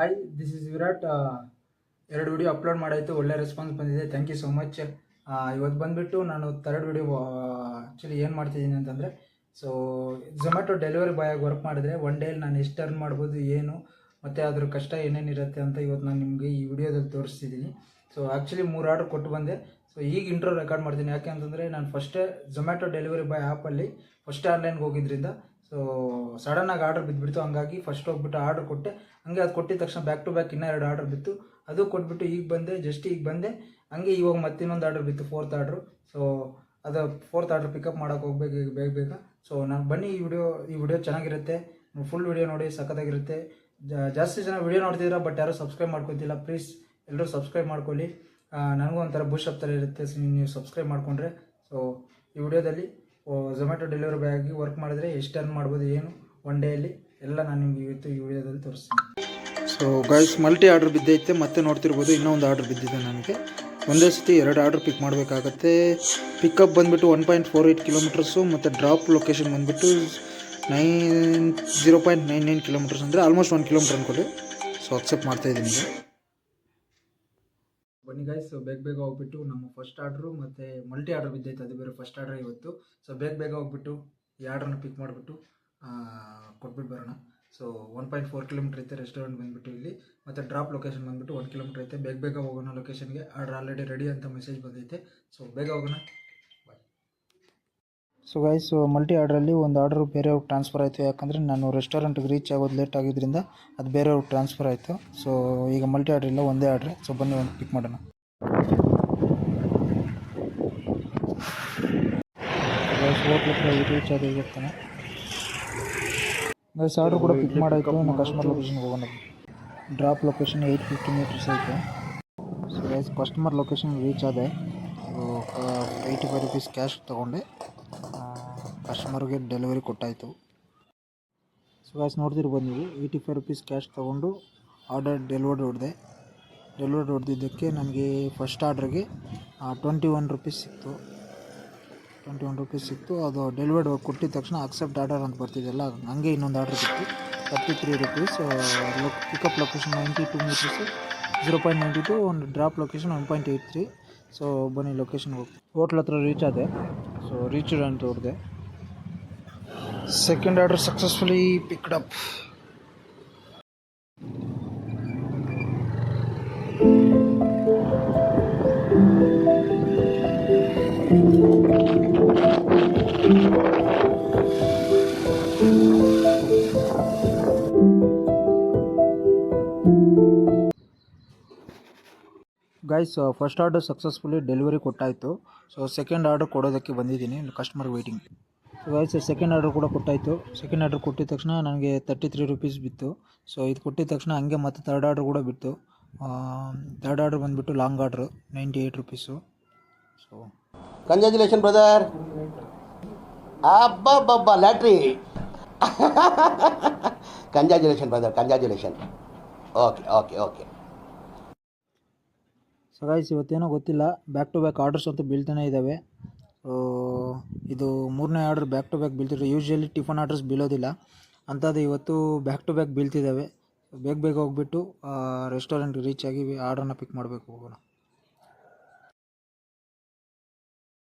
Hi, this is Virat. 2 video upload ಮಾಡಾಯಿತು, ಒಳ್ಳೆ response ಬಂದಿದೆ. Thank you so much. ಇವತ್ತು ಬಂದುಬಿಟ್ಟು ನಾನು ಥರ್ಡ್ ವಿಡಿಯೋ ಆ್ಯಕ್ಚುಲಿ ಏನು ಮಾಡ್ತಿದ್ದೀನಿ ಅಂತಂದರೆ, ಸೊ ಝೊಮ್ಯಾಟೊ ಡೆಲಿವರಿ ಬಾಯ್ ಆಗಿ ವರ್ಕ್ ಮಾಡಿದ್ರೆ ಒನ್ ಡೇಲಿ ನಾನು ಎಷ್ಟು ಅರ್ನ್ ಮಾಡ್ಬೋದು, ಏನು ಮತ್ತು ಅದ್ರ ಕಷ್ಟ ಏನೇನಿರುತ್ತೆ ಅಂತ ಇವತ್ತು ನಾನು ನಿಮಗೆ ಈ ವಿಡಿಯೋದಲ್ಲಿ ತೋರಿಸ್ತಿದ್ದೀನಿ. ಸೊ ಆ್ಯಕ್ಚುಲಿ 3 ಆರ್ಡ್ರ್ ಕೊಟ್ಟು ಬಂದೆ. ಸೊ ಈಗ ಇಂಟ್ರೋ ರೆಕಾರ್ಡ್ ಮಾಡ್ತೀನಿ. ಯಾಕೆ ಅಂತಂದರೆ ನಾನು ಫಸ್ಟೇ ಝೊಮ್ಯಾಟೊ ಡೆಲಿವರಿ ಬಾಯ್ ಆ್ಯಪಲ್ಲಿ ಫಸ್ಟೇ ಆನ್ಲೈನ್ಗೆ ಹೋಗಿದ್ದರಿಂದ ಸೊ ಸಡನ್ನಾಗಿ ಆರ್ಡರ್ ಬಿದ್ದುಬಿಡ್ತು. ಹಂಗಾಗಿ ಫಸ್ಟ್ ಹೋಗ್ಬಿಟ್ಟು ಆರ್ಡರ್ ಕೊಟ್ಟೆ. ಹಂಗೆ ಅದು ಕೊಟ್ಟಿದ ತಕ್ಷಣ ಬ್ಯಾಕ್ ಟು ಬ್ಯಾಕ್ ಇನ್ನೂ 2 ಆರ್ಡರ್ ಬಿತ್ತು. ಅದು ಕೊಟ್ಬಿಟ್ಟು ಈಗ ಬಂದೆ, ಜಸ್ಟ್ ಈಗ ಬಂದೆ. ಹಂಗೆ ಇವಾಗ ಮತ್ತೆ ಇನ್ನೊಂದು ಆರ್ಡರ್ ಬಿತ್ತು, 4th ಆರ್ಡ್ರು. ಸೊ ಅದು 4th ಆರ್ಡ್ರ್ ಪಿಕಪ್ ಮಾಡೋಕೆ ಹೋಗ್ಬೇಕು ಈಗ ಬೇಗ. ಸೊ ನಾನು ಬನ್ನಿ, ಈ ವಿಡಿಯೋ ಚೆನ್ನಾಗಿರುತ್ತೆ. ಫುಲ್ ವಿಡಿಯೋ ನೋಡಿ, ಸಖತ್ತಾಗಿರುತ್ತೆ. ಜಾಸ್ತಿ ಜನ ವಿಡಿಯೋ ನೋಡ್ತಿದ್ದೀರಾ, ಬಟ್ ಯಾರೂ ಸಬ್ಸ್ಕ್ರೈಬ್ ಮಾಡ್ಕೊತಿಲ್ಲ. ಪ್ಲೀಸ್ ಎಲ್ಲರೂ ಸಬ್ಸ್ಕ್ರೈಬ್ ಮಾಡ್ಕೊಳ್ಳಿ. ನನಗೂ ಒಂಥರ ಬೂಸ್ಟ್ ಅಪ್ ಥರ ಇರುತ್ತೆ ನೀವು ಸಬ್ಸ್ಕ್ರೈಬ್ ಮಾಡಿಕೊಂಡ್ರೆ. ಸೊ ಈ ವಿಡಿಯೋದಲ್ಲಿ ಝೊಮ್ಯಾಟೊ ಡೆಲಿವರಿ ಬಾಯ್ ಆಗಿ ವರ್ಕ್ ಮಾಡಿದ್ರೆ ಎಷ್ಟು ಅರ್ನ್ ಮಾಡ್ಬೋದು, ಏನು ಒನ್ ಡೇಯಲ್ಲಿ ಎಲ್ಲ ನಾನು ನಿಮಗೆ ಇವತ್ತು ಈ ವಿಡಿಯೋದಲ್ಲಿ ತೋರಿಸ್ತೀನಿ. ಸೊ ಗೈಸ್, ಮಲ್ಟಿ ಆರ್ಡರ್ ಬಿದ್ದೈತೆ. ಮತ್ತೆ ನೋಡ್ತಿರ್ಬೋದು, ಇನ್ನೊಂದು ಆರ್ಡರ್ ಬಿದ್ದಿದೆ. ನನಗೆ ಒಂದೇ ಸತಿ 2 ಆರ್ಡರ್ ಪಿಕ್ ಮಾಡಬೇಕಾಗತ್ತೆ. ಪಿಕಪ್ ಬಂದುಬಿಟ್ಟು 1.48 ಕಿಲೋಮೀಟರ್ಸು ಮತ್ತು ಡ್ರಾಪ್ ಲೊಕೇಶನ್ ಬಂದುಬಿಟ್ಟು 0.99 ಕಿಲೋಮೀಟರ್ಸ್, ಅಂದರೆ ಆಲ್ಮೋಸ್ಟ್ 1 ಕಿಲೋಮೀಟರ್ ಅಂದ್ಕೊಳ್ಳಿ. ಸೊ ಅಕ್ಸೆಪ್ಟ್ ಮಾಡ್ತಾಯಿದ್ದೀನಿ ಈಗ. ಬನ್ನಿ ಗೈಸ್, ಬೇಗ ಹೋಗ್ಬಿಟ್ಟು ನಮ್ಮ ಫಸ್ಟ್ ಆರ್ಡ್ರು ಮತ್ತು ಮಲ್ಟಿ ಆರ್ಡರ್ ಬಿದ್ದೈತೆ, ಅದು ಬೇರೆ ಫಸ್ಟ್ ಆರ್ಡರ್ ಇವತ್ತು. ಸೊ ಬೇಗ ಹೋಗ್ಬಿಟ್ಟು ಈ ಆರ್ಡ್ರನ್ನ ಪಿಕ್ ಮಾಡಿಬಿಟ್ಟು ಕೊಟ್ಬಿಟ್ಟು ಬರೋಣ. ಸೊ 1.4 ಕಿಲೋಮೀಟರ್ ಐತೆ ರೆಸ್ಟೋರೆಂಟ್ ಬಂದುಬಿಟ್ಟು ಇಲ್ಲಿ, ಮತ್ತು ಡ್ರಾಪ್ ಲೊಕೇಶನ್ ಬಂದುಬಿಟ್ಟು 1 ಕಿಲೋಮೀಟರ್ ಐತೆ. ಬೇಗ ಹೋಗೋಣ ಲೊಕೇಶನ್ಗೆ. ಆರ್ಡರ್ ಆಲ್ರೆಡಿ ರೆಡಿ ಅಂತ ಮೆಸೇಜ್ ಬಂದೈತೆ. ಸೊ ಬೇಗ ಹೋಗೋಣ. ಬಾಯ್. ಸೊ ಗೈಸ್, ಮಲ್ಟಿ ಆರ್ಡ್ರಲ್ಲಿ ಒಂದು ಆರ್ಡ್ರು ಬೇರೆಯವ್ರಿಗೆ ಟ್ರಾನ್ಸ್ಫರ್ ಆಯಿತು. ಯಾಕಂದರೆ ನಾನು ರೆಸ್ಟೋರೆಂಟ್ಗೆ ರೀಚ್ ಆಗೋದು ಲೇಟ್ ಆಗಿದ್ದರಿಂದ ಅದು ಬೇರೆಯವ್ರಿಗೆ ಟ್ರಾನ್ಸ್ಫರ್ ಆಯಿತು. ಸೊ ಈಗ ಮಲ್ಟಿ ಆರ್ಡ್ರ್ ಇಲ್ಲ, ಒಂದೇ ಆರ್ಡ್ರೆ. ಸೊ ಬನ್ನಿ ಒಂದು ಪಿಕ್ ಮಾಡೋಣ. ಹೋಟ್ಲ್ ಹತ್ರ ರೀಚ್ ಆಗಿ ಹೋಗ್ತಾನೆ. ಗೈಸ್, ಆರ್ಡ್ರ್ ಕೂಡ ಪಿಕ್ ಮಾಡಾಯಿತು. ನಾವು ಕಸ್ಟಮರ್ ಲೊಕೇಶನ್ಗೆ ಹೋಗೋಣ. ಡ್ರಾಪ್ ಲೊಕೇಶನ್ 850 ಮೀಟರ್ಸ್ ಐತೆ. So guys, customer location reach ಆದೆ. 85 ರೂಪೀಸ್ ಕ್ಯಾಶ್ ತೊಗೊಂಡೆ, ಕಸ್ಟಮರ್ಗೆ ಡೆಲಿವರಿ ಕೊಟ್ಟಾಯಿತು. ಸೊ ಗೈಸ್, ನೋಡ್ತಿರ್ಬೋದು ನೀವು, 85 ರೂಪೀಸ್ ಕ್ಯಾಶ್ ತೊಗೊಂಡು ಆರ್ಡರ್ ಡೆಲಿವರ್ಡ್ ಹೊಡೆದಿದ್ದಕ್ಕೆ ನನಗೆ ಫಸ್ಟ್ ಆರ್ಡ್ರಿಗೆ 21 ರೂಪೀಸ್ ಸಿಕ್ತು. 21 ರೂಪೀಸ್ ಸಿಕ್ತು. ಅದು ಡೆಲಿವರ್ಡ್ ಕೊಟ್ಟಿದ ತಕ್ಷಣ ಅಕ್ಸೆಪ್ಟ್ ಆರ್ಡರ್ ಅಂತ ಬರ್ತಿದ್ದೆಲ್ಲ, ಹಂಗೆ ಇನ್ನೊಂದು ಆರ್ಡರ್ ಸಿಕ್ತು 33 ರೂಪೀಸ್. Pickup location 92 metres, 0.92. ಒಂದು ಡ್ರಾಪ್ ಲೊಕೇಶನ್ 1.83. ಸೊ ಬನ್ನಿ ಲೊಕೇಶನ್ಗೆ ಹೋಗಿ. ಹೋಟ್ಲ್ ಹತ್ರ ರೀಚ್ ಆದೆ. ಸೊ ರೀಚ್ಡ್ ಅಂತ ಹೊಡೆದೆ. Second order successfully picked up. Guys, first order successfully delivery ಕೊಟ್ಟಾಯಿತು. ಸೊ ಸೆಕೆಂಡ್ ಆರ್ಡರ್ ಕೊಡೋದಕ್ಕೆ ಬಂದಿದ್ದೀನಿ, customer waiting. So guys, second order ಕೂಡ ಕೊಟ್ಟಾಯಿತು. ಸೆಕೆಂಡ್ ಆರ್ಡರ್ ಕೊಟ್ಟಿದ ತಕ್ಷಣ ನನಗೆ 33 ರೂಪೀಸ್ ಬಿತ್ತು. ಸೊ ಇದು ಕೊಟ್ಟಿದ ತಕ್ಷಣ ಹಂಗೆ ಮತ್ತೆ ಥರ್ಡ್ ಆರ್ಡರ್ ಕೂಡ ಬಿತ್ತು. ಥರ್ಡ್ ಆರ್ಡರ್ ಬಂದುಬಿಟ್ಟು long order 98 rupees. So congratulation brother. ಅಬ್ಬಬ್ಬಬ್ಬ lottery. Congratulation brother, congratulation. Okay. So guys, ಇವತ್ತೇನೋ ಗೊತ್ತಿಲ್ಲ, ಬ್ಯಾಕ್ ಟು ಬ್ಯಾಕ್ ಆರ್ಡರ್ಸ್ ಅಂತೂ ಬೀಳ್ತಾನೆ ಇದ್ದಾವೆ. ಇದು 3ನೇ ಆರ್ಡರ್ ಬ್ಯಾಕ್ ಟು ಬ್ಯಾಕ್ ಬೀಳ್ತಿದೆ. ಯೂಶ್ವಲಿ ಟಿಫನ್ ಆರ್ಡರ್ಸ್ ಬೀಳೋದಿಲ್ಲ, ಅಂಥದ್ದು ಇವತ್ತು ಬ್ಯಾಕ್ ಟು ಬ್ಯಾಕ್ ಬೀಳ್ತಿದ್ದಾವೆ. ಬೇಗ ಹೋಗ್ಬಿಟ್ಟು ರೆಸ್ಟೋರೆಂಟ್ಗೆ ರೀಚ್ ಆಗಿ ಆರ್ಡ್ರನ್ನ ಪಿಕ್ ಮಾಡಬೇಕು. ಹೋಗೋಣ.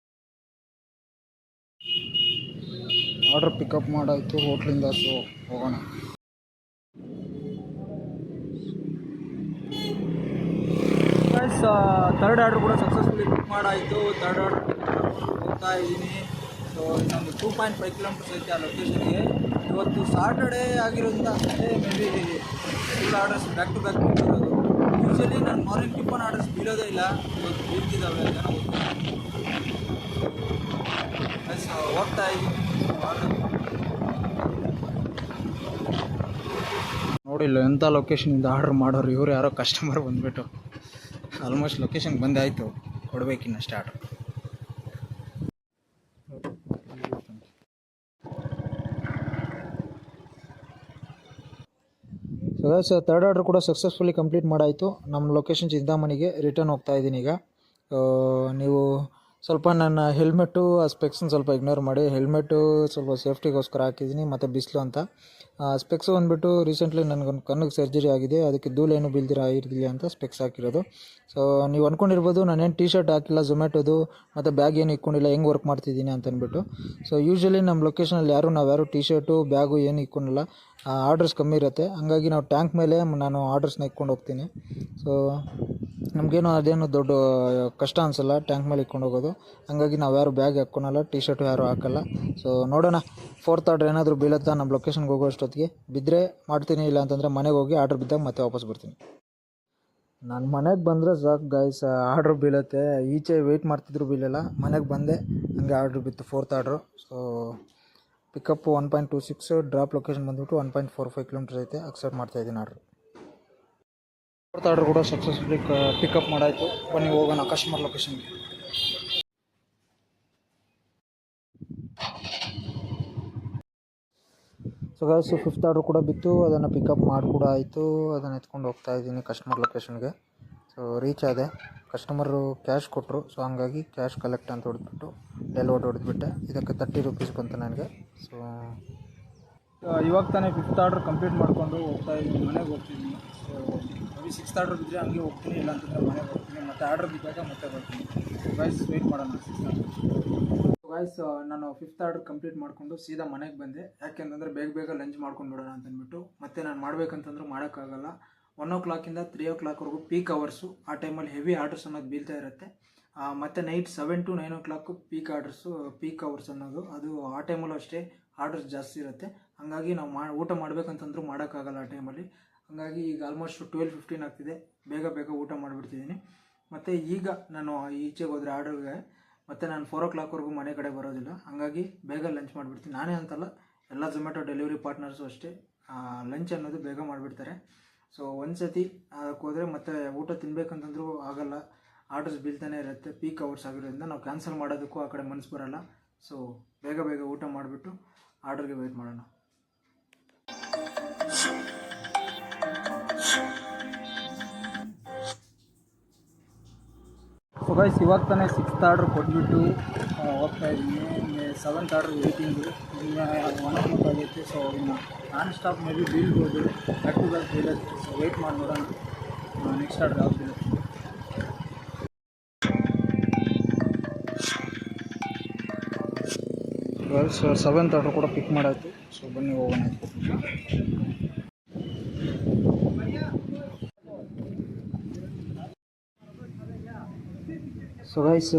ಆರ್ಡರ್ ಪಿಕಪ್ ಮಾಡಾಯಿತು ಹೋಟ್ಲಿಂದ. ಸೊ ಹೋಗೋಣ. ಥರ್ಡ್ ಆರ್ಡರ್ ಕೂಡ ಸಕ್ಸಸ್ಫುಲಿ ಪಿಕ್ ಮಾಡಾಯಿತು. ಥರ್ಡ್ ಆರ್ಡರ್ ಹೋಗ್ತಾ ಇದ್ದೀನಿ. ಸೊ ಇನ್ನೊಂದು 2.5 ಕಿಲೋಮೀಟರ್ಸ್ ಐತೆ ಆ ಲೊಕೇಶನ್ಗೆ. ಇವತ್ತು ಸಾಟರ್ಡೇ ಆಗಿರೋದ್ರಿಂದ ಅಷ್ಟೇ may be full orders back to back ಬೀಳ್ತಿರೋದು. ಯೂಶ್ವಲಿ ನಾನು ಮಾರ್ನಿಂಗ್ ಟಿಫನ್ ಆರ್ಡರ್ಸ್ ಬೀಳೋದೇ ಇಲ್ಲ, ಇವತ್ತು ಬೀಳ್ತಿದ್ದಾವೆ. ಏನೋ ಹೋಗ್ತಾ ಇದ್ದೀನಿ. ನೋಡಿಲ್ಲ ಎಂಥ ಲೊಕೇಶನಿಂದ ಆರ್ಡರ್ ಮಾಡೋರು ಇವರು, ಯಾರೋ ಕಸ್ಟಮರ್ ಬಂದುಬಿಟ್ಟು ಆಲ್ಮೋಸ್ಟ್ ಲೊಕೇಶನ್ಗೆ ಬಂದಾಯಿತು, ಕೊಡಬೇಕಿನ್ನ start. So guys, third order ಕೂಡ ಸಕ್ಸಸ್ಫುಲಿ ಕಂಪ್ಲೀಟ್ ಮಾಡಾಯಿತು. ನಮ್ಮ ಲೊಕೇಶನ್ ಚಿಂತಾಮಣಿಗೆ ರಿಟರ್ನ್ ಹೋಗ್ತಾ ಇದ್ದೀನಿ ಈಗ. ನೀವು ಸ್ವಲ್ಪ ನನ್ನ ಹೆಲ್ಮೆಟ್ಟು ಆ ಸ್ಪೆಕ್ಸನ್ನ ಸ್ವಲ್ಪ ಇಗ್ನೋರ್ ಮಾಡಿ. ಹೆಲ್ಮೆಟ್ಟು ಸ್ವಲ್ಪ ಸೇಫ್ಟಿಗೋಸ್ಕರ ಹಾಕಿದ್ದೀನಿ ಮತ್ತು ಬಿಸಿಲು ಅಂತ. ಸ್ಪೆಕ್ಸು ಬಂದುಬಿಟ್ಟು ರೀಸೆಂಟ್ಲಿ ನನಗೊಂದು ಕಣ್ಣಿಗೆ ಸರ್ಜರಿ ಆಗಿದೆ, ಅದಕ್ಕೆ ಧೂಳೇನು ಇರಲಿ ಅಂತ ಸ್ಪೆಕ್ಸ್ ಹಾಕಿರೋದು. ಸೊ ನೀವು ಅಂದ್ಕೊಂಡಿರ್ಬೋದು ನಾನೇನು ಟಿ ಶರ್ಟ್ ಹಾಕಿಲ್ಲ ಝೊಮ್ಯಾಟೋದು ಮತ್ತು ಬ್ಯಾಗ್ ಏನು ಇಟ್ಕೊಂಡಿಲ್ಲ, ಹೆಂಗೆ ವರ್ಕ್ ಮಾಡ್ತಿದ್ದೀನಿ ಅಂತ ಅಂದ್ಬಿಟ್ಟು. ಸೊ ಯೂಶ್ವಲಿ ನಮ್ಮ ಲೊಕೇಶನಲ್ಲಿ ನಾವ್ಯಾರು ಟಿ ಶರ್ಟು ಬ್ಯಾಗು ಏನು ಇಟ್ಕೊಂಡಿಲ್ಲ, ಆರ್ಡರ್ಸ್ ಕಮ್ಮಿ ಇರುತ್ತೆ. ಹಾಗಾಗಿ ನಾವು ಟ್ಯಾಂಕ್ ಮೇಲೆ ನಾನು ಆರ್ಡರ್ಸ್ನ ಇಟ್ಕೊಂಡು ಹೋಗ್ತೀನಿ. ಸೊ ನಮಗೇನು ಅದೇನು ದೊಡ್ಡ ಕಷ್ಟ ಅನಿಸಲ್ಲ ಟ್ಯಾಂಕ್ ಮೇಲೆ ಇಟ್ಕೊಂಡು ಹೋಗೋದು. ಹಾಗಾಗಿ ನಾವು ಯಾರು ಬ್ಯಾಗ್ ಹಾಕ್ಕೊಳಲ್ಲ, ಟಿ ಶರ್ಟು ಯಾರು ಹಾಕಲ್ಲ. ಸೊ ನೋಡೋಣ 4th ಆರ್ಡ್ರ್ ಏನಾದರೂ ಬೀಳುತ್ತಾ ನಮ್ಮ ಲೊಕೇಶನ್ಗೆ ಹೋಗೋ ಅಷ್ಟೊತ್ತಿಗೆ. ಬಿದ್ದರೆ ಮಾಡ್ತೀನಿ, ಇಲ್ಲ ಅಂತಂದರೆ ಮನೆಗೆ ಹೋಗಿ ಆರ್ಡ್ರ್ ಬಿದ್ದಾಗ ಮತ್ತೆ ವಾಪಸ್ ಬರ್ತೀನಿ. ನಾನು ಮನೆಗೆ ಬಂದರೆ ಸಾಕು ಗೈಸ್, ಆರ್ಡ್ರ್ ಬೀಳುತ್ತೆ. ಈಚೆ ವೆಯ್ಟ್ ಮಾಡ್ತಿದ್ರು ಬೀಳಲ್ಲ, ಮನೆಗೆ ಬಂದೆ ಹಂಗೆ ಆರ್ಡ್ರ್ ಬಿತ್ತು 4th order. So pickup 1.26, drop location ಬಂದುಬಿಟ್ಟು 1.45 ಕಿಲೋಮೀಟರ್ ಐತೆ. ಅಕ್ಸೆಪ್ಟ್ ಮಾಡ್ತಾಯಿದ್ದೀನಿ ಆರ್ಡ್ರ್. 4th ಆರ್ಡ್ರ್ ಕೂಡ ಸಕ್ಸಸ್ಫುಲಿ ಪಿಕಪ್ ಮಾಡಾಯಿತು. ಬನ್ನಿ ಹೋಗೋಣ ಕಸ್ಟಮರ್ ಲೊಕೇಶನ್ಗೆ. ಸೊ ಗೈಸ್ 5th ಆರ್ಡ್ರ್ ಕೂಡ ಬಿತ್ತು, ಅದನ್ನು ಪಿಕಪ್ ಮಾಡಿ ಕೂಡ ಆಯಿತು. ಅದನ್ನು ಎತ್ಕೊಂಡು ಹೋಗ್ತಾ ಇದ್ದೀನಿ ಕಸ್ಟಮರ್ ಲೊಕೇಶನ್ಗೆ. ಸೊ ರೀಚ್ ಆದೆ. ಕಸ್ಟಮರು ಕ್ಯಾಶ್ ಕೊಟ್ಟರು, ಸೊ ಹಂಗಾಗಿ ಕ್ಯಾಶ್ ಕಲೆಕ್ಟ್ ಅಂತ ಹೊಡೆದ್ಬಿಟ್ಟು ಡೆಲಿವರ್ಡ್ ಹೊಡೆದ್ಬಿಟ್ಟೆ. ಇದಕ್ಕೆ 30 ರೂಪೀಸ್ ಬಂತು ನನಗೆ. ಸೊ ಇವಾಗ ತಾನೇ 5th ಆರ್ಡ್ರ್ ಕಂಪ್ಲೀಟ್ ಮಾಡಿಕೊಂಡು ಹೋಗ್ತಾ ಇದ್ದೀನಿ, ಮನೆಗೆ ಹೋಗ್ತಿದ್ದೀನಿ. ಸೊ ಮೇಬಿ 6th ಆರ್ಡ್ರ್ ಬಿದ್ದರೆ ಹಂಗೆ ಹೋಗ್ತೀನಿ, ಇಲ್ಲ ಅಂತಂದರೆ ಮನೆಗೆ ಹೋಗ್ತೀನಿ. ಮತ್ತು ಆರ್ಡ್ರ್ ಬಿದ್ದಾಗ ಮತ್ತೆ ಬರ್ತೀನಿ. ಗೈಸ್ ವೆಯ್ಟ್ ಮಾಡೋಣ 6th ಆರ್ಡ್ರ್. ಗೈಸ್ ನಾನು 5th ಆರ್ಡ್ರ್ ಕಂಪ್ಲೀಟ್ ಮಾಡಿಕೊಂಡು ಸೀದಾ ಮನೆಗೆ ಬಂದೆ. ಯಾಕೆಂತಂದರೆ ಬೇಗ ಲಂಚ್ ಮಾಡ್ಕೊಂಡು ಬಿಡೋಣ ಅಂತಂದ್ಬಿಟ್ಟು. ಮತ್ತೆ ನಾನು ಮಾಡಬೇಕಂತಂದ್ರೂ ಮಾಡೋಕ್ಕಾಗಲ್ಲ. 1 o'clock-ಇಂದ 3 o'clock-ವರೆಗೂ ಪೀಕ್ ಅವರ್ಸು. ಆ ಟೈಮಲ್ಲಿ ಹೆವಿ ಆರ್ಡರ್ಸ್ ಅನ್ನೋದು ಬೀಳ್ತಾ ಇರುತ್ತೆ. ಮತ್ತು night 7 to 9 o'clock peak hours ಅನ್ನೋದು, ಅದು ಆ ಟೈಮಲ್ಲೂ ಅಷ್ಟೇ ಆರ್ಡರ್ಸ್ ಜಾಸ್ತಿ ಇರುತ್ತೆ. ಹಾಗಾಗಿ ನಾವು ಊಟ ಮಾಡಬೇಕಂತಂದ್ರೂ ಮಾಡೋಕ್ಕಾಗಲ್ಲ ಆ ಟೈಮಲ್ಲಿ. ಹಾಗಾಗಿ ಈಗ ಆಲ್ಮೋಸ್ಟ್ 12:15 ಆಗ್ತಿದೆ. ಬೇಗ ಊಟ ಮಾಡಿಬಿಡ್ತಿದ್ದೀನಿ. ಮತ್ತು ಈಗ ನಾನು ಈಚೆಗೆ ಹೋದರೆ ಆರ್ಡರ್ಗೆ ಮತ್ತು ನಾನು 4 o'clock-ವರೆಗೂ ಮನೆ ಕಡೆ ಬರೋದಿಲ್ಲ. ಹಾಗಾಗಿ ಬೇಗ ಲಂಚ್ ಮಾಡಿಬಿಡ್ತೀನಿ. ನಾನೇ ಅಂತಲ್ಲ, ಎಲ್ಲ ಝೊಮ್ಯಾಟೊ ಡೆಲಿವರಿ ಪಾರ್ಟ್ನರ್ಸು ಅಷ್ಟೇ ಲಂಚ್ ಅನ್ನೋದು ಬೇಗ ಮಾಡಿಬಿಡ್ತಾರೆ. ಸೊ ಒಂದು ಸತಿ ಅದಕ್ಕೆ ಹೋದರೆ ಮತ್ತೆ ಊಟ ತಿನ್ನಬೇಕಂತಂದ್ರೂ ಆಗಲ್ಲ, ಆರ್ಡರ್ಸ್ ಬೀಳ್ತಾನೆ ಇರುತ್ತೆ. ಪೀಕ್ ಅವರ್ಸ್ ಆಗಿರೋದ್ರಿಂದ ನಾವು ಕ್ಯಾನ್ಸಲ್ ಮಾಡೋದಕ್ಕೂ ಆ ಕಡೆ ಮನಸ್ಸು ಬರೋಲ್ಲ. ಸೊ ಬೇಗ ಊಟ ಮಾಡಿಬಿಟ್ಟು ಆರ್ಡರ್ಗೆ ವೆಯ್ಟ್ ಮಾಡೋಣ. ಸೊ ಗೈಸ್ ಇವಾಗ ತಾನೇ 6th ಆರ್ಡ್ರ್ ಕೊಟ್ಬಿಟ್ಟು ಹೋಗ್ತಾ ಇದ್ದೀನಿ. 7th ಆರ್ಡ್ರ್ ವೇಟಿಂಗು, ಇನ್ನು 1 o'clock ಆಗೈತೆ. ಸೊ ಇನ್ನು ನಾನ್ ಸ್ಟಾಪ್ ಮೇಬಿ ಬೀಳ್ಬೋದು, ಬ್ಯಾಕ್ ಟು ಬ್ಯಾಕ್ ಬೀಳುತ್ತೆ. ಸೊ ವೆಯ್ಟ್ ಮಾಡಿ ನೋಡೋಣ ನೆಕ್ಸ್ಟ್ ಆರ್ಡ್ರ್ ಯಾವ್ದು ಬೀಳುತ್ತೆ. ಗೈಸ್ 7th ಆರ್ಡ್ರ್ ಕೂಡ ಪಿಕ್ ಮಾಡಾಯಿತು. ಸೊ ಬನ್ನಿ ಹೋಗೋಣ. ಸೊ ಗೈಸ್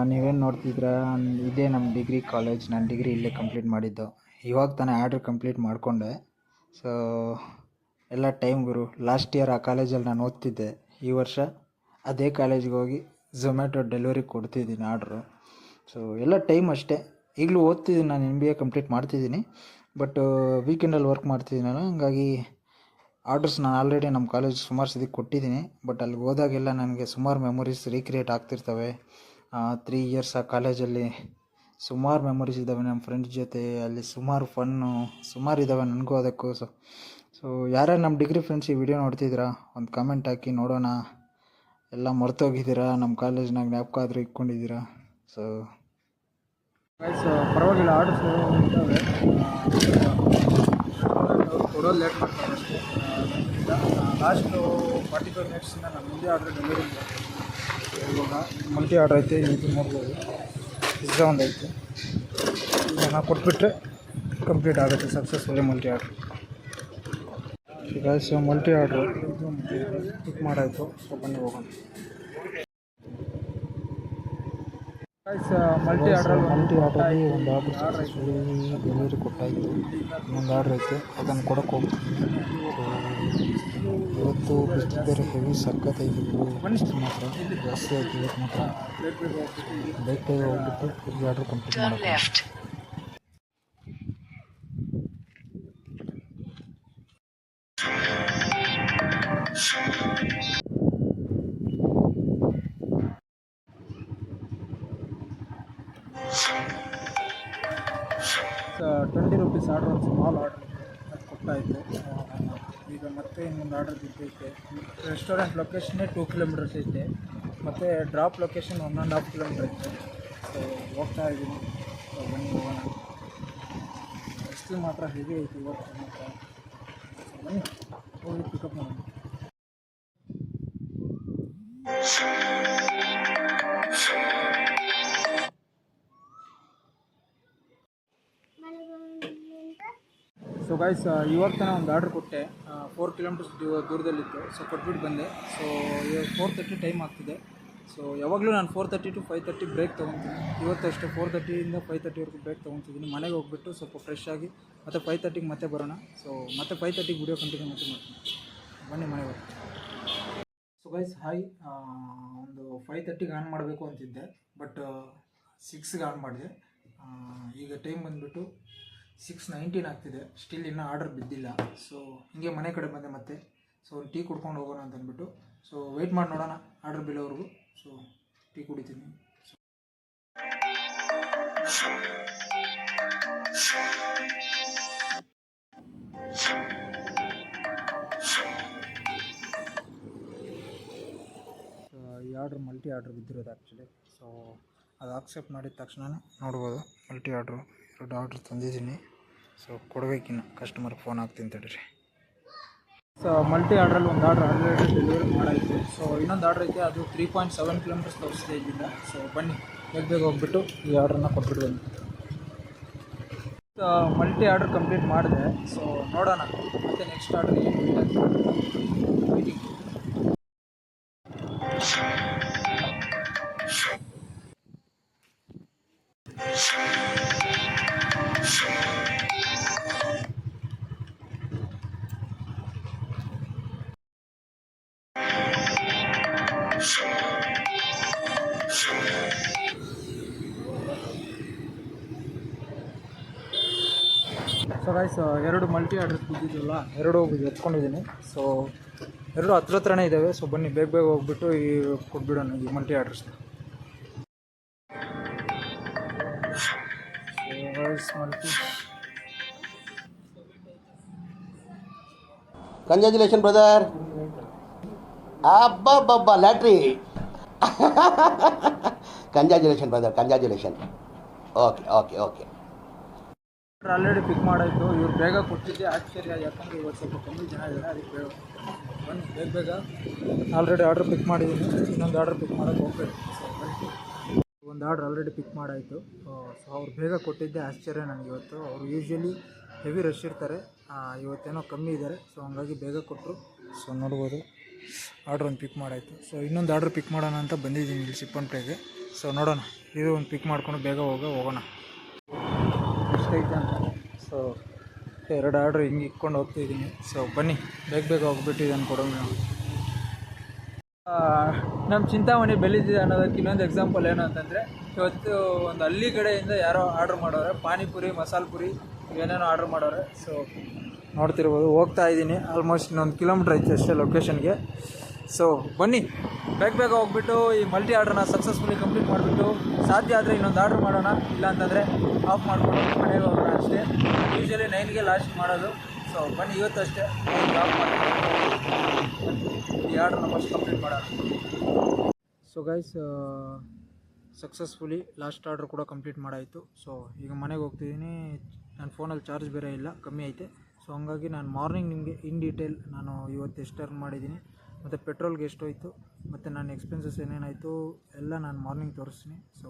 ನೀವೇನು ನೋಡ್ತಿದ್ದೀರಾ, ಇದೇ ನಮ್ಮ ಡಿಗ್ರಿ ಕಾಲೇಜ್. ನಾನು ಡಿಗ್ರಿ ಇಲ್ಲೇ ಕಂಪ್ಲೀಟ್ ಮಾಡಿದ್ದು. ಇವಾಗ ತಾನೇ ಆರ್ಡ್ರ್ ಕಂಪ್ಲೀಟ್ ಮಾಡಿಕೊಂಡೆ. ಸೊ ಎಲ್ಲ ಟೈಮ್ ಗುರು. ಲಾಸ್ಟ್ ಇಯರ್ ಆ ಕಾಲೇಜಲ್ಲಿ ನಾನು ಓದ್ತಿದ್ದೆ. ಈ ವರ್ಷ ಅದೇ ಕಾಲೇಜಿಗೆ ಹೋಗಿ ಝೊಮ್ಯಾಟೊ ಡೆಲಿವರಿ ಕೊಡ್ತಿದ್ದೀನಿ ಆರ್ಡ್ರು. ಸೊ ಎಲ್ಲ ಟೈಮ್ ಅಷ್ಟೇ. ಈಗಲೂ ಓದ್ತಿದ್ದೀನಿ, ನಾನು MBA ಕಂಪ್ಲೀಟ್ ಮಾಡ್ತಿದ್ದೀನಿ. ಬಟ್ ವೀಕೆಂಡಲ್ಲಿ ವರ್ಕ್ ಮಾಡ್ತಿದ್ದೀನಿ ನಾನು. ಹಂಗಾಗಿ ಆರ್ಡರ್ಸ್ ನಾನು ಆಲ್ರೆಡಿ ನಮ್ಮ ಕಾಲೇಜ್ ಸುಮಾರು ಸತಿ ಕೊಟ್ಟಿದ್ದೀನಿ. ಬಟ್ ಅಲ್ಲಿಗೆ ಹೋದಾಗೆಲ್ಲ ನನಗೆ ಸುಮಾರು ಮೆಮೊರೀಸ್ ರೀಕ್ರಿಯೇಟ್ ಆಗ್ತಿರ್ತವೆ. 3 years ಆ ಕಾಲೇಜಲ್ಲಿ ಸುಮಾರು ಮೆಮೊರೀಸ್ ಇದ್ದಾವೆ ನಮ್ಮ ಫ್ರೆಂಡ್ಸ್ ಜೊತೆ. ಅಲ್ಲಿ ಸುಮಾರು ಫನ್ನು ಸುಮಾರು ಇದ್ದಾವೆ ನನಗೂ ಅದಕ್ಕೂ. ಸೊ ಯಾರ್ಯಾರು ನಮ್ಮ ಡಿಗ್ರಿ ಫ್ರೆಂಡ್ಸ್ ಈ ವಿಡಿಯೋ ನೋಡ್ತಿದ್ದೀರಾ ಒಂದು ಕಮೆಂಟ್ ಹಾಕಿ ನೋಡೋಣ. ಎಲ್ಲ ಮರ್ತೋಗಿದ್ದೀರಾ, ನಮ್ಮ ಕಾಲೇಜ್ನಾಗ ಜ್ಞಾಪಕ ಆದರೂ ಇಟ್ಕೊಂಡಿದ್ದೀರಾ. ಸೊ ಗೈಸ್ ಪರವಾಗಿಲ್ಲ, ಆರ್ಡರ್ಸ್ ಇದ್ದಾವೆ. ಕೊಡೋದು ಲೇಟ್ ಮಾಡ್ತಾರೆ ಅಷ್ಟೇ. ಲಾಸ್ಟು 45 minutes-ಇಂದ ನಾನು ಮುಂದೆ ಆರ್ಡ್ರ್ ಡೆಲಿವರಿ ಮಾಡ್ತೀನಿ. ಇವಾಗ ಮಲ್ಟಿ ಆರ್ಡ್ರ್ ಐತೆ, ಇದು ನೋಡ್ಬೋದು. ಪಿಜ್ಜಾ ಒಂದು ಐತೆ, ಇದನ್ನು ಕೊಟ್ಬಿಟ್ರೆ ಕಂಪ್ಲೀಟ್ ಆಗುತ್ತೆ successfully multi order. Guys multi order pick ಮಾಡಾಯಿತು. ಸೊ ಬನ್ನಿ ಹೋಗೋಣ. ಗೈಸ್ ಮಲ್ಟಿ ಆರ್ಡ್ರಲ್ಲಿ ಒಂದು ಆರ್ಡ್ರ್ ಸಕ್ಸಸ್ಫುಲಿ ಡೆಲಿವರಿ ಕೊಟ್ಟಾಯಿತು. ಇನ್ನೊಂದು ಆರ್ಡ್ರ್ ಐತೆ, ಅದನ್ನು ಕೊಡೋಕ್ಕೆ ಹೋಗ್ತೀನಿ. ಇವತ್ತು ಬಿಸ್ಲು ಬೇರೆ ಹೆವಿ ಸಕ್ಕತ್ತೈತಿತ್ತು. ಮಾತ್ರ ಜಾಸ್ತಿ ಆಯಿತು ಇವತ್ತು ಮಾತ್ರ. ಬೇಗ ಹೋಗ್ಬಿಟ್ಟು ಈ ಆರ್ಡ್ರ್ ಕಂಪ್ಲೀಟ್ ಮಾಡೋದು. ₹20 ಆರ್ಡ್ರ್, ಒಂದು ಸ್ಮಾಲ್ ಆರ್ಡ್ರ್ ಅದು ಕೊಟ್ಟಾಯಿತು. ಈಗ ಮತ್ತೆ ಇನ್ನೊಂದು ಆರ್ಡ್ರ್ ಬಿದ್ದೈತೆ. ರೆಸ್ಟೋರೆಂಟ್ ಲೊಕೇಶನ್ನೇ 2 kilometers ಐತೆ, ಮತ್ತು ಡ್ರಾಪ್ ಲೊಕೇಶನ್ 1.5 kilometer ಐತೆ. ಸೊ ಹೋಗ್ತಾ ಇದ್ದೀನಿ. ಸೊ ಬನ್ನಿ ಹೋಗೋಣ. ಎಷ್ಟು ಮಾತ್ರ ಹೆವಿ ಐತಿ ಇವತ್ತು ಮಾತ್ರ. ಸೊ ಬನ್ನಿ ಹೋಗಿ ಪಿಕಪ್ ಮಾಡೋಣ. ಸೊ ಗೈಸ್, ಇವಾಗ ತನಕ ಒಂದು ಆರ್ಡ್ರ್ ಕೊಟ್ಟೆ. 4 ಕಿಲೋಮೀಟರ್ಸ್ ದೂರದಲ್ಲಿತ್ತು. ಸೊ ಕೊಟ್ಬಿಟ್ಟು ಬಂದೆ. ಸೊ 4:30 ಟೈಮ್ ಆಗ್ತಿದೆ. ಸೊ ಯಾವಾಗಲೂ ನಾನು 4:30 to 5:30 ಬ್ರೇಕ್ ತೊಗೊತೀನಿ. ಇವತ್ತು ಅಷ್ಟೇ 4:30 ಇಂದ 5:30ವರೆಗೂ ಬ್ರೇಕ್ ತೊಗೊತಿದ್ದೀನಿ. ಮನೆಗೆ ಹೋಗ್ಬಿಟ್ಟು ಸ್ವಲ್ಪ ಫ್ರೆಶ್ ಆಗಿ ಮತ್ತು 5:30ಗೆ ಮತ್ತೆ ಬರೋಣ. ಸೊ ಮತ್ತೆ 5:30ಗೆ ವಿಡಿಯೋ ಕಂಟಿನ್ಯೂ ಮಾಡ್ತೀನಿ. ಬನ್ನಿ ಮನೆಗೆ ಹೋಗ್ತೀನಿ. ಸೊ ಗೈಸ್ ಹಾಯ್, ಒಂದು 5:30ಗೆ ಆನ್ ಮಾಡಬೇಕು ಅಂತಿದ್ದೆ, ಬಟ್ 6ಗೆ ಆನ್ ಮಾಡಿದೆ. ಈಗ ಟೈಮ್ ಬಂದುಬಿಟ್ಟು 6:19 ಆಗ್ತಿದೆ. ಸ್ಟಿಲ್ ಇನ್ನೂ ಆರ್ಡರ್ ಬಿದ್ದಿಲ್ಲ. ಸೊ ಹಿಂಗೆ ಮನೆ ಕಡೆ ಬಂದೆ ಮತ್ತೆ. ಸೊ ಒಂದು ಟೀ ಕುಡ್ಕೊಂಡು ಹೋಗೋಣ ಅಂತ ಅಂದ್ಬಿಟ್ಟು. ಸೊ ವೆಯ್ಟ್ ಮಾಡಿ ನೋಡೋಣ ಆರ್ಡರ್ ಬಿಲ್ಲೋವರೆಗೂ. ಸೊ ಟೀ ಕುಡಿತೀನಿ. ಈ ಆರ್ಡ್ರ್ ಮಲ್ಟಿ ಆರ್ಡ್ರ್ ಬಿದ್ದಿರೋದು ಆ್ಯಕ್ಚುಲಿ. ಸೊ ಅದು ಆಕ್ಸೆಪ್ಟ್ ಮಾಡಿದ ತಕ್ಷಣ ನೋಡ್ಬೋದು ಮಲ್ಟಿ ಆರ್ಡ್ರು 2 ಆರ್ಡ್ರ್ ತಂದಿದ್ದೀನಿ. ಸೊ ಕೊಡಬೇಕಿನ್ನು ಕಸ್ಟಮರ್ಗೆ ಫೋನ್ ಹಾಕ್ತೀನಿ ತಡೀರಿ. ಸೊ ಮಲ್ಟಿ ಆರ್ಡ್ರಲ್ಲಿ ಒಂದು ಆರ್ಡ್ರ್ ಆಲ್ರೆಡಿ ಡೆಲಿವರಿ ಮಾಡಾಯಿತು. ಸೊ ಇನ್ನೊಂದು ಆರ್ಡ್ರ್ ಐತೆ, ಅದು 3.7 ಕಿಲೋಮೀಟರ್ಸ್ ತೋರಿಸ್ತಾ ಇದ್ದಿಲ್ಲ. ಸೊ ಬನ್ನಿ ಬೇಗ ಹೋಗ್ಬಿಟ್ಟು ಈ ಆರ್ಡ್ರನ್ನ ಕೊಟ್ಬಿಟ್ಟು ಬನ್ನಿ. ಮಲ್ಟಿ ಆರ್ಡ್ರ್ ಕಂಪ್ಲೀಟ್ ಮಾಡಿದೆ. ಸೊ ನೋಡೋಣ ಮತ್ತು ನೆಕ್ಸ್ಟ್ ಆರ್ಡ್ರ್ ಏನು meeting. So guys, 2 multi orders ಬಿದ್ದಿದ್ವಲ್ಲ, 2 ಎತ್ಕೊಂಡಿದ್ದೀನಿ. ಸೊ 2 ಹತ್ರನೇ ಇದ್ದಾವೆ. ಸೊ ಬನ್ನಿ ಬೇಗ ಹೋಗ್ಬಿಟ್ಟು ಈ ಕೊಟ್ಬಿಡೋಣ ಈ ಮಲ್ಟಿ ಆರ್ಡರ್ಸ್ನ. Multi congratulation brother. ಅಬ್ಬಬ್ಬಬ್ಬ lottery. Congratulation brother, congratulation. Okay okay okay. Already pick ಮಾಡಾಯಿತು. ಇವ್ರು ಬೇಗ ಕೊಟ್ಟಿದ್ದೆ ಆಶ್ಚರ್ಯ, ಯಾಕಂದರೆ ಇವತ್ತು ಸ್ವಲ್ಪ ಕಮ್ಮಿ ಜನ ಇದ್ದಾರೆ. ಅದಕ್ಕೆ ಬನ್ನಿ ಬೇಗ ಆಲ್ರೆಡಿ ಆರ್ಡ್ರ್ ಪಿಕ್ ಮಾಡಿದ್ದೀನಿ. ಇನ್ನೊಂದು ಆರ್ಡ್ರ್ ಪಿಕ್ ಮಾಡೋಕ್ಕೆ ಹೋಗ್ಬೇಕು. ಸೊ ಬನ್ನಿ, ಒಂದು ಆರ್ಡ್ರ್ ಆಲ್ರೆಡಿ ಪಿಕ್ ಮಾಡಾಯಿತು. ಸೊ ಅವ್ರು ಬೇಗ ಕೊಟ್ಟಿದ್ದೆ ಆಶ್ಚರ್ಯ ನನಗೆ ಇವತ್ತು. ಅವರು ಯೂಶ್ವಲಿ ಹೆವಿ ರಶ್ ಇರ್ತಾರೆ, ಇವತ್ತೇನೋ ಕಮ್ಮಿ ಇದ್ದಾರೆ. ಸೊ ಹಂಗಾಗಿ ಬೇಗ ಕೊಟ್ಟರು. ಸೊ ನೋಡ್ಬೋದು ಆರ್ಡ್ರ್ ಒಂದು ಪಿಕ್ ಮಾಡಾಯಿತು. ಸೊ ಇನ್ನೊಂದು ಆರ್ಡ್ರ್ ಪಿಕ್ ಮಾಡೋಣ ಅಂತ ಬಂದಿದ್ದೀನಿ ಇಲ್ಲಿ ಸಿಪ್ಪಂಪೇಟೆಗೆ. ಸೊ ನೋಡೋಣ, ಇದು ಒಂದು ಪಿಕ್ ಮಾಡ್ಕೊಂಡು ಬೇಗ ಹೋಗೋಣ ಎಷ್ಟೈತೆ ಅಂತ. ಸೊ 2 ಆರ್ಡ್ರ್ ಹಿಂಗೆ ಇಟ್ಕೊಂಡು ಹೋಗ್ತಿದ್ದೀನಿ. ಸೊ ಬನ್ನಿ ಬೇಗ ಹೋಗ್ಬಿಟ್ಟು ಇದನ್ನು ಕೊಡೋಣ. ನಮ್ಮ ಚಿಂತಾಮಣಿ ಬೆಳೀತಿದೆ ಅನ್ನೋದಕ್ಕೆ ಇನ್ನೊಂದು ಎಕ್ಸಾಂಪಲ್ ಏನು ಅಂತಂದರೆ, ಇವತ್ತು ಒಂದು ಹಳ್ಳಿ ಕಡೆಯಿಂದ ಯಾರೋ ಆರ್ಡ್ರ್ ಮಾಡೋರೆ, ಪಾನಿಪುರಿ, ಮಸಾಲೆ ಪುರಿ ಏನೇನೋ ಆರ್ಡ್ರ್ ಮಾಡೋರೆ. ಸೊ ನೋಡ್ತಿರ್ಬೋದು, ಹೋಗ್ತಾ ಇದ್ದೀನಿ. ಆಲ್ಮೋಸ್ಟ್ ಇನ್ನೊಂದು ಕಿಲೋಮೀಟ್ರ್ ಐತೆ ಅಷ್ಟೇ ಲೊಕೇಶನ್ಗೆ. ಸೊ ಬನ್ನಿ ಬೇಗ ಹೋಗ್ಬಿಟ್ಟು ಈ ಮಲ್ಟಿ ಆರ್ಡ್ರನ್ನ ಸಕ್ಸಸ್ಫುಲಿ ಕಂಪ್ಲೀಟ್ ಮಾಡಿಬಿಟ್ಟು, ಸಾಧ್ಯ ಆದರೆ ಇನ್ನೊಂದು ಆರ್ಡ್ರ್ ಮಾಡೋಣ, ಇಲ್ಲಾಂತಂದರೆ ಆಫ್ ಮಾಡ್ಕೊಂಡು ಮನೆಗೆ ಹೋಗೋಣ ಅಷ್ಟೇ. ಯೂಶ್ವಲಿ 9ಗೆ ಲಾಸ್ಟ್ ಮಾಡೋದು. ಸೊ ಬನ್ನಿ ಇವತ್ತು ಅಷ್ಟೇ ಆಫ್ ಮಾಡಿ ಈ ಆರ್ಡ್ರನ್ನ ಫಸ್ಟ್ ಕಂಪ್ಲೀಟ್ ಮಾಡೋಣ. So guys, successfully last order ಕೂಡ ಕಂಪ್ಲೀಟ್ ಮಾಡಾಯಿತು. ಸೊ ಈಗ ಮನೆಗೆ ಹೋಗ್ತಿದ್ದೀನಿ. ನನ್ನ ಫೋನಲ್ಲಿ ಚಾರ್ಜ್ ಬೇರೆ ಇಲ್ಲ, ಕಮ್ಮಿ ಐತೆ. ಸೊ ಹಂಗಾಗಿ ನಾನು ಮಾರ್ನಿಂಗ್ ನಿಮಗೆ ಇನ್ ಡೀಟೇಲ್ ನಾನು ಇವತ್ತು ಎಷ್ಟು ಅರ್ನ್ ಮಾಡಿದ್ದೀನಿ, ಮತ್ತು ಪೆಟ್ರೋಲ್ಗೆ ಎಷ್ಟೋಯ್ತು, ಮತ್ತು ನನ್ನ ಎಕ್ಸ್ಪೆನ್ಸಸ್ ಏನೇನಾಯಿತು ಎಲ್ಲ ನಾನು ಮಾರ್ನಿಂಗ್ ತೋರಿಸ್ತೀನಿ. ಸೊ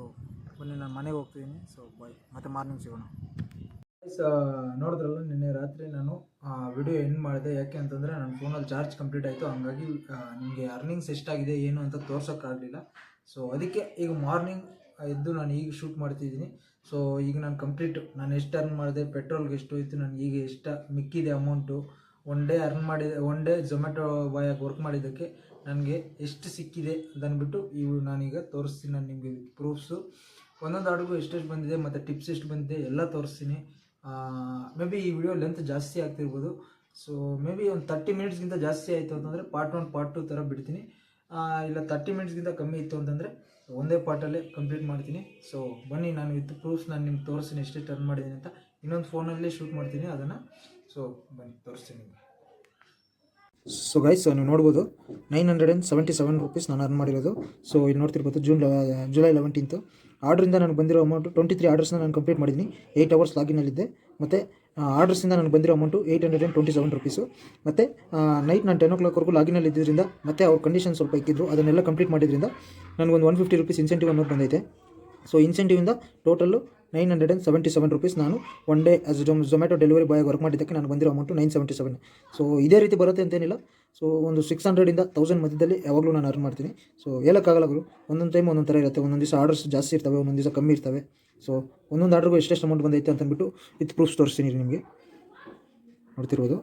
ಬನ್ನಿ ನಾನು ಮನೆಗೆ ಹೋಗ್ತಿದ್ದೀನಿ. ಸೊ ಬಾಯ್, ಮತ್ತು ಮಾರ್ನಿಂಗ್ ಸಿಗೋಣ. ನೋಡಿದ್ರಲ್ಲ, ನಿನ್ನೆ ರಾತ್ರಿ ನಾನು ವಿಡಿಯೋ ಎಂಡ್ ಮಾಡಿದೆ. ಯಾಕೆ ಅಂತಂದರೆ ನನ್ನ ಫೋನಲ್ಲಿ ಚಾರ್ಜ್ ಕಂಪ್ಲೀಟ್ ಆಯಿತು. ಹಂಗಾಗಿ ನಿಮಗೆ ಅರ್ನಿಂಗ್ಸ್ ಎಷ್ಟಾಗಿದೆ ಏನು ಅಂತ ತೋರ್ಸೋಕ್ಕಾಗಲಿಲ್ಲ. ಸೊ ಅದಕ್ಕೆ ಈಗ ಮಾರ್ನಿಂಗ್ ಎದ್ದು ನಾನು ಈಗ ಶೂಟ್ ಮಾಡ್ತಿದ್ದೀನಿ. ಸೊ ಈಗ ನಾನು ನಾನು ಎಷ್ಟು ಅರ್ನ್ ಮಾಡಿದೆ, ಪೆಟ್ರೋಲ್ಗೆ ಎಷ್ಟು ಹೋಯ್ತು, ನನಗೆ ಈಗ ಎಷ್ಟು ಮಿಕ್ಕಿದೆ ಅಮೌಂಟು, ಒನ್ ಡೇ ಝೊಮ್ಯಾಟೊ ಬಾಯಾಗಿ ವರ್ಕ್ ಮಾಡಿದ್ದಕ್ಕೆ ನನಗೆ ಎಷ್ಟು ಸಿಕ್ಕಿದೆ ಅಂತಂದ್ಬಿಟ್ಟು ಇವು ನಾನೀಗ ತೋರಿಸ್ತೀನಿ. ನಾನು ನಿಮಗೆ ಪ್ರೂಫ್ಸು ಒಂದೊಂದು ಆರ್ಡ್ರಿಗೂ ಎಷ್ಟೆಷ್ಟು ಬಂದಿದೆ ಮತ್ತು ಟಿಪ್ಸ್ ಎಷ್ಟು ಬಂದಿದೆ ಎಲ್ಲ ತೋರಿಸ್ತೀನಿ. ಮೇ ಬಿ ಈ ವಿಡಿಯೋ ಲೆಂತ್ ಜಾಸ್ತಿ ಆಗ್ತಿರ್ಬೋದು. ಸೊ ಮೇ ಬಿ ಒಂದು 30 ಮಿನಿಟ್ಸ್ಗಿಂತ ಜಾಸ್ತಿ ಆಯಿತು ಅಂತಂದರೆ ಪಾರ್ಟ್ 1 ಪಾರ್ಟ್ 2 ಥರ ಬಿಡ್ತೀನಿ. ಇಲ್ಲ 30 ಮಿನಿಟ್ಸ್ಗಿಂತ ಕಮ್ಮಿ ಇತ್ತು ಅಂತಂದರೆ ಒಂದೇ ಪಾರ್ಟಲ್ಲೇ ಕಂಪ್ಲೀಟ್ ಮಾಡ್ತೀನಿ. ಸೊ ಬನ್ನಿ, ನಾನು ವಿತ್ ಪ್ರೂಫ್ಸ್ ನಾನು ನಿಮ್ಗೆ ತೋರಿಸ್ತೀನಿ ಎಷ್ಟೆಷ್ಟು ಅರ್ನ್ ಮಾಡಿದ್ದೀನಿ ಅಂತ. ಇನ್ನೊಂದು ಫೋನಲ್ಲೇ ಶೂಟ್ ಮಾಡ್ತೀನಿ ಅದನ್ನು. ಸೊ ಬನ್ನಿ ತೋರಿಸ್ತೀನಿ. ಸೊ ಗೈಸ್, ನೀವು ನೋಡ್ಬೋದು 977 ರೂಪೀಸ್ ನಾನು ಅರ್ನ್ ಮಾಡಿರೋದು. ಸೊ ಇಲ್ಲಿ ನೋಡ್ತಿರ್ಬೋದು ಜುಲೈ 11 ಆರ್ಡ್ರಿಂದ ನನಗೆ ಬಂದಿರೋ ಅಮೌಂಟು 23 ಆರ್ಡರ್ಸ್ನ ನಾನು ಕಂಪ್ಲೀಟ್ ಮಾಡಿದ್ದೀನಿ. 8 ಅವರ್ಸ್ ಲಾಗಿನಲ್ಲಿದ್ದೆ. ಮತ್ತು ಆರ್ಡರ್ಸಿಂದ ನನಗೆ ಬಂದಿರೋ ಅಮೌಂಟು 827 ರುಪೀಸು. ಮತ್ತು ನೈಟ್ ನಾನು 10 o'clockವರೆಗೂ ಲಾಗಿನಲ್ಲಿ ಇದ್ದಿದ್ದರಿಂದ ಮತ್ತು ಅವ್ರ ಕಂಡೀಷನ್ ಸ್ವಲ್ಪ ಇಕ್ಕಿದ್ರು, ಅದನ್ನೆಲ್ಲ ಕಂಪ್ಲೀಟ್ ಮಾಡಿದ್ರಿಂದ ನನಗೊಂದು 150 ರುಪೀಸ್ ಇನ್ಸೆಂಟಿವ್ ಅನ್ನೋದು ಬಂದೈತೆ. ಸೊ ಇನ್ಸೆಂಟಿವಿಂದ ಟೋಟಲ್ಲು 977 ರುಪೀಸ್ ನಾನು one day as Zomato delivery boy work ಮಾಡಿದ್ದಕ್ಕೆ ನಾನು ಬಂದಿರೋ ಅಮೌಂಟು 977. ಸೊ ಇದೇ ರೀತಿ ಬರುತ್ತೆ ಅಂತೇನಿಲ್ಲ. ಸೊ ಒಂದು 600ಇಂದ 1000 ಮಧ್ಯದಲ್ಲಿ ಯಾವಾಗಲೂ ನಾನು ಅರ್ನ್ ಮಾಡ್ತೀನಿ. ಸೊ ಹೇಳೋಕ್ಕಾಗಲ್ಲ ಗುರು, ಒಂದೊಂದು ಟೈಮ್ ಒಂದೊಂದು ಥರ ಇರುತ್ತೆ. ಒಂದೊಂದು ದಿವಸ ಆರ್ಡರ್ಸ್ ಜಾಸ್ತಿ ಇರ್ತವೆ, ಒಂದೊಂದು ದಿವಸ ಕಮ್ಮಿ ಇರ್ತವೆ. ಸೊ ಒಂದೊಂದು ಆರ್ಡ್ರಿಗೂ ಎಷ್ಟೆಷ್ಟು ಅಮೌಂಟ್ ಬಂದೈತೆ ಅಂತಂದ್ಬಿಟ್ಟು ವಿತ್ ಪ್ರೂಫ್ಸ್ ತೋರಿಸ್ತೀನಿ ನಿಮಗೆ. ನೋಡ್ತಿರ್ಬೋದು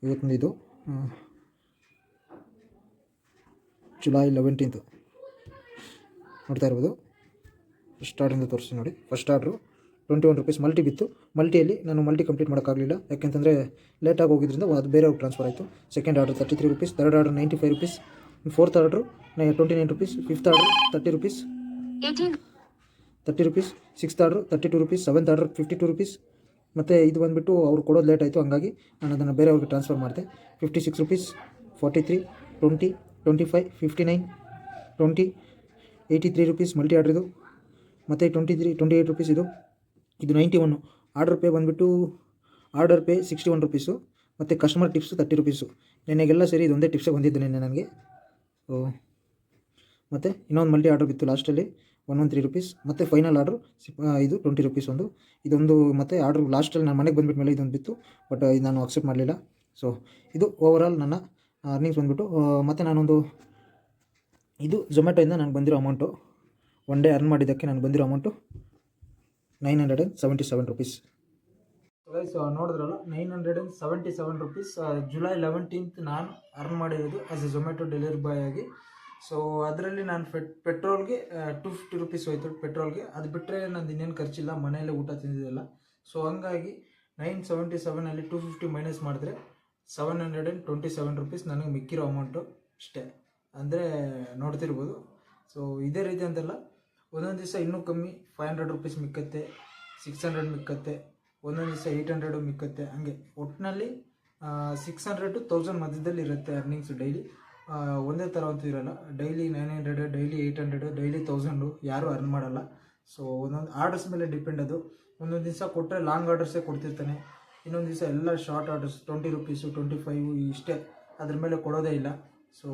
ಇವತ್ತಿನ ಇದು ಜುಲೈ 11 ನೋಡ್ತಾ ಇರ್ಬೋದು. ಫಸ್ಟ್ ಆರ್ಡ್ರಿಂದ ತೋರಿಸ್ತೀನಿ ನೋಡಿ. ಫಸ್ಟ್ ಆರ್ಡ್ರು 21 ರುಪೀಸ್ ಮಲ್ಟಿ ಬಿತ್ತು. ಮಲ್ಟಿಯಲ್ಲಿ ನಾನು ಮಲ್ಟಿ ಕಂಪ್ಲೀಟ್ ಮಾಡೋಕ್ಕಾಗಲಿಲ್ಲ, ಯಾಕೆಂತಂದರೆ ಲೇಟಾಗಿ ಹೋಗಿದ್ದರಿಂದ ಅದು ಬೇರೆಯವ್ರಿಗೆ ಟ್ರಾನ್ಸ್ಫರ್ ಆಯಿತು. Second order 33 rupees, third order 95 rupees, fourth order 29 rupees, fifth order 30 rupees, 30 rupees, sixth order 32 rupees, seventh order 52 rupees. ಮತ್ತು ಇದು ಬಂದುಬಿಟ್ಟು ಅವ್ರು ಕೊಡೋದು ಲೇಟ್ ಆಯಿತು, ಹಂಗಾಗಿ ನಾನು ಅದನ್ನು ಬೇರೆಯವ್ರಿಗೆ ಟ್ರಾನ್ಸ್ಫರ್ ಮಾಡಿದೆ. 56 ರುಪೀಸ್, 43, 20, 25, 59, 20, 83 ರುಪೀಸ್ ಮಲ್ಟಿ ಆರ್ಡ್ರಿದು. ಮತ್ತು 28 ರುಪೀಸ್ ಇದು 91. ಆರ್ಡರ್ ಪೇ ಬಂದುಬಿಟ್ಟು ಆರ್ಡರ್ ಪೇ 61 ರುಪೀಸು. ಮತ್ತು ಕಸ್ಟಮರ್ ಟಿಪ್ಸು 30 ರುಪೀಸು. ನೆನ್ನೆಗೆಲ್ಲ ಸೇರಿ ಇದೊಂದೇ ಟಿಪ್ಸೇ ಬಂದಿದ್ದು ನೆನ್ನೆ ನನಗೆ. ಸೊ ಮತ್ತು ಇನ್ನೊಂದು ಮಲ್ಟಿ ಆರ್ಡರ್ ಬಿತ್ತು ಲಾಸ್ಟಲ್ಲಿ 113 ರುಪೀಸ್. ಮತ್ತು ಫೈನಲ್ ಆರ್ಡ್ರು ಇದು 20 ರುಪೀಸ್ ಇದೊಂದು. ಮತ್ತು ಆರ್ಡ್ರ್ ಲಾಸ್ಟಲ್ಲಿ ನಾನು ಮನೆಗೆ ಬಂದುಬಿಟ್ಟ ಮೇಲೆ ಇದೊಂದು ಬಿತ್ತು, ಬಟ್ ಇದು ನಾನು ಅಕ್ಸೆಪ್ಟ್ ಮಾಡಲಿಲ್ಲ. ಸೊ ಇದು ಓವರಾಲ್ ನನ್ನ ಅರ್ನಿಂಗ್ಸ್ ಬಂದುಬಿಟ್ಟು. ಮತ್ತು ನಾನೊಂದು ಇದು ಝೊಮ್ಯಾಟೊಯಿಂದ ನನಗೆ ಬಂದಿರೋ ಅಮೌಂಟು, ಒನ್ ಡೇ ಅರ್ನ್ ಮಾಡಿದ್ದಕ್ಕೆ ನನಗೆ ಬಂದಿರೋ ಅಮೌಂಟು 977 ರುಪೀಸ್. ಗೈಸ್ ನೋಡಿದ್ರಲ್ಲ, 977 ರುಪೀಸ್ ಜುಲೈ 11 ನಾನು ಅರ್ನ್ ಮಾಡಿರೋದು as A Zomato delivery boy ಆಗಿ. ಸೊ ಅದರಲ್ಲಿ ನಾನು ಪೆಟ್ರೋಲ್ಗೆ 250 ರುಪೀಸ್ ಹೋಯ್ತು ಪೆಟ್ರೋಲ್ಗೆ. ಅದು ಬಿಟ್ಟರೆ ನಂದು ಇನ್ನೇನು ಖರ್ಚಿಲ್ಲ, ಮನೆಯಲ್ಲೇ ಊಟ ತಿಂದಿದ್ದೆಲ್ಲ. ಸೊ ಹಂಗಾಗಿ 977ಅಲ್ಲಿ 250 ಮೈನಸ್ ಮಾಡಿದ್ರೆ 727 ರುಪೀಸ್ ನನಗೆ ಮಿಕ್ಕಿರೋ ಅಮೌಂಟು ಇಷ್ಟೇ. ಅಂದರೆ ನೋಡ್ತಿರ್ಬೋದು. ಸೊ ಇದೇ ರೀತಿ ಅಂತಲ್ಲ, ಒಂದೊಂದು ದಿವಸ ಇನ್ನೂ ಕಮ್ಮಿ 500 ರುಪೀಸ್ ಮಿಕ್ಕತ್ತೆ, 600 ಮಿಕ್ಕತ್ತೆ, ಒಂದೊಂದು ದಿವಸ 800 ಮಿಕ್ಕತ್ತೆ. ಹಂಗೆ ಒಟ್ಟಿನಲ್ಲಿ 600 to 1000 ಮಧ್ಯದಲ್ಲಿ ಇರುತ್ತೆ ಅರ್ನಿಂಗ್ಸು ಡೈಲಿ. ಒಂದೇ ಥರ ಅಂತೂ ಇರೋಲ್ಲ. ಡೈಲಿ 900, ಡೈಲಿ 800, ಡೈಲಿ 1000 ಯಾರೂ ಅರ್ನ್ ಮಾಡಲ್ಲ. ಸೊ ಒಂದೊಂದು ಆರ್ಡರ್ಸ್ ಮೇಲೆ ಡಿಪೆಂಡ್ ಅದು. ಒಂದೊಂದು ದಿವಸ ಕೊಟ್ಟರೆ ಲಾಂಗ್ ಆರ್ಡರ್ಸೇ ಕೊಡ್ತಿರ್ತಾನೆ, ಇನ್ನೊಂದು ದಿವಸ ಎಲ್ಲ ಶಾರ್ಟ್ ಆರ್ಡರ್ಸ್ 20 ರುಪೀಸು, 25 ಇಷ್ಟೇ, ಅದ್ರ ಮೇಲೆ ಕೊಡೋದೇ ಇಲ್ಲ. ಸೊ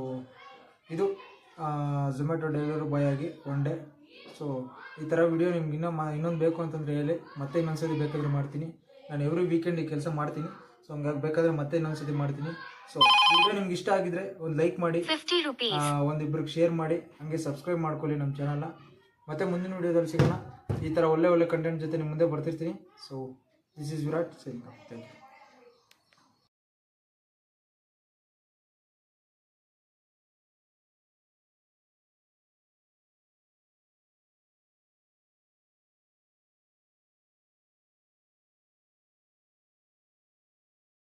ಇದು ಝೊಮ್ಯಾಟೊ ಡೆಲಿವರಿ ಬಾಯ್ ಆಗಿ ಒನ್ ಡೇ. ಸೊ ಈ ಥರ ವಿಡಿಯೋ ನಿಮ್ಗೆ ಇನ್ನೊಂದು ಬೇಕು ಅಂತಂದರೆ ಹೇಳಿ, ಮತ್ತೆ ಇನ್ನೊಂದ್ಸತಿ ಬೇಕಾದರೆ ಮಾಡ್ತೀನಿ. ನಾನು ಎವ್ರಿ ವೀಕೆಂಡಿಗೆ ಕೆಲಸ ಮಾಡ್ತೀನಿ. ಸೊ ಹಂಗಾಗಿ ಬೇಕಾದರೆ ಮತ್ತೆ ಇನ್ನೊಂದ್ಸತಿ ಮಾಡ್ತೀನಿ. ಸೊ ವಿಡಿಯೋ ನಿಮ್ಗೆ ಇಷ್ಟ ಆಗಿದ್ರೆ ಒಂದು ಲೈಕ್ ಮಾಡಿ, ಒಂದಿಬ್ರಿಗೆ ಶೇರ್ ಮಾಡಿ, ಹಂಗೆ ಸಬ್ಸ್ಕ್ರೈಬ್ ಮಾಡ್ಕೊಳ್ಳಿ ನಮ್ಮ ಚಾನಲ್ನ. ಮತ್ತೆ ಮುಂದಿನ ವಿಡಿಯೋದಲ್ಲಿ ಸಿಗೋಣ. ಈ ಥರ ಒಳ್ಳೆ ಕಂಟೆಂಟ್ ಜೊತೆ ನಿಮ್ಮ ಮುಂದೆ ಬರ್ತಿರ್ತೀನಿ. So this is Virat. ಸರಿ, ಥ್ಯಾಂಕ್ ಯು.